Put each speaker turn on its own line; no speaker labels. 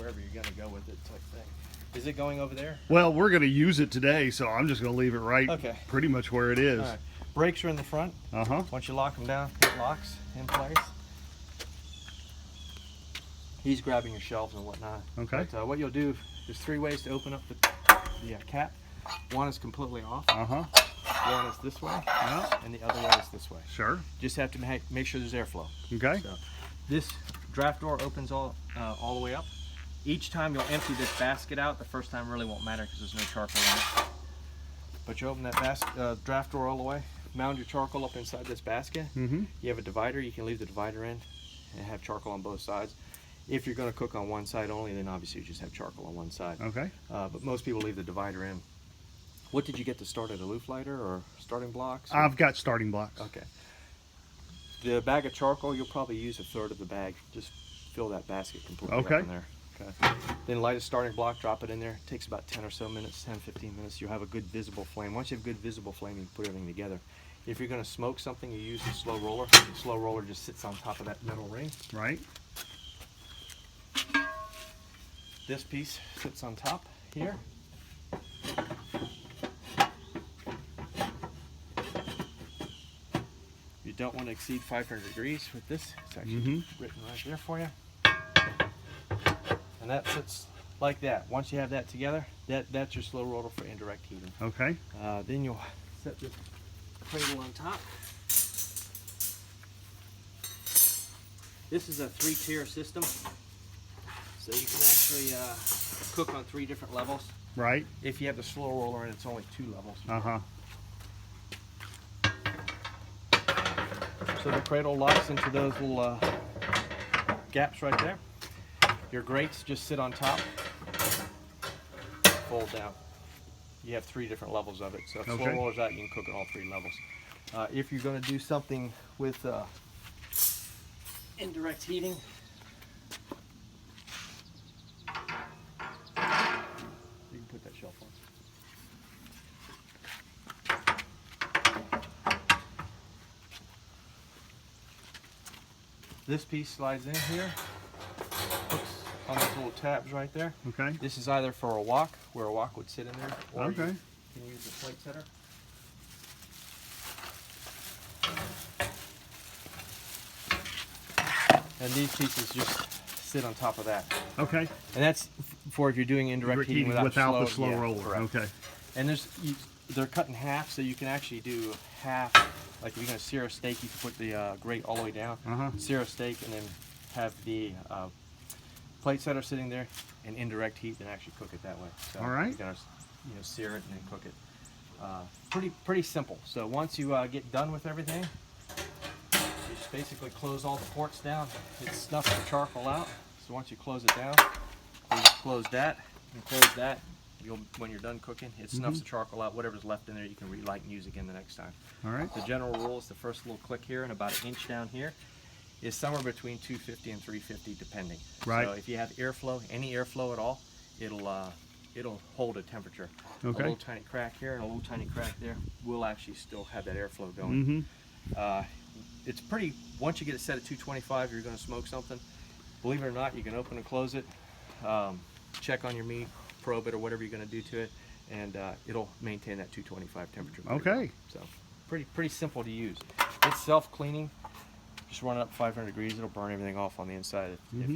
wherever you're going to go with it type thing. Is it going over there?
Well, we're going to use it today, so I'm just going to leave it right pretty much where it is.
All right. Brakes are in the front.
Uh-huh.
Once you lock them down, it locks in place. He's grabbing your shelves and whatnot.
Okay.
But what you'll do, there's 3 ways to open up the cap. One is completely off.
Uh-huh.
One is this way, and the other way is this way.
Sure.
Just have to make sure there's airflow.
Okay.
So this draft door opens all the way up. Each time you'll empty this basket out, the first time really won't matter because there's no charcoal in it. But you open that draft door all the way, mound your charcoal up inside this basket.
Mm-hmm.
You have a divider, you can leave the divider in and have charcoal on both sides. If you're going to cook on one side only, then obviously you just have charcoal on one side.
Okay.
But most people leave the divider in. What did you get to start at, a loop lighter or starting blocks? Or?
I've got starting blocks.
Okay. The bag of charcoal, you'll probably use 1/3 of the bag. Just fill that basket completely up in there. Okay. Then light a starting block, drop it in there. It takes about 10 or so minutes, 10, 15 minutes. You'll have a good visible flame. Once you have good visible flame, you can put everything together. If you're going to smoke something, you use the slow roller. The slow roller just sits on top of that metal ring.
Right.
This piece sits on top here. You don't want to exceed 500 degrees with this. It's actually written right there for you. And that sits like that. Once you have that together, that's your slow roller for indirect heating.
Okay.
Then you'll set the cradle on top. This is a 3-tier system. So you can actually cook on 3 different levels.
Right.
If you have the slow roller and it's only 2 levels.
Uh-huh.
So the cradle locks into those little gaps right there. Your grates just sit on top, fold down. You have 3 different levels of it. So if slow roller's out, you can cook at all 3 levels. If you're going to do something with indirect heating, you can put that shelf on. This piece slides in here, hooks on those little tabs right there.
Okay.
This is either for a wok, where a wok would sit in there, or you
can
use a plate setter. And these pieces just sit on top of that.
Okay.
And that's for if you're doing indirect heating without
the slow roller.
Correct.
Okay.
And they're cut in half, so you can actually do half. Like if you're going to sear a steak, you can put the grate all the way down, sear a steak, and then have the plate setter sitting there and indirect heat, and actually cook it that way. So
all right.
You're going to sear it and then cook it. Pretty simple. So once you get done with everything, you just basically close all the ports down. It snuffs the charcoal out. So once you close it down, you just close that and close that. When you're done cooking, it snuffs the charcoal out. Whatever's left in there, you can relight and use again the next time.
All right.
The general rule is the first little click here and about 1 inch down here is somewhere between 250 and 350 depending.
Right.
So if you have airflow, any airflow at all, it'll hold a temperature.
Okay.
A little tiny crack here and a little tiny crack there will actually still have that airflow going. It's pretty, once you get it set at 225, you're going to smoke something. Believe it or not, you can open and close it, check on your meat, probe it or whatever you're going to do to it, and it'll maintain that 225 temperature.
Okay.
So pretty simple to use. It's self-cleaning. Just run it up 500 degrees. It'll burn everything off on the inside. If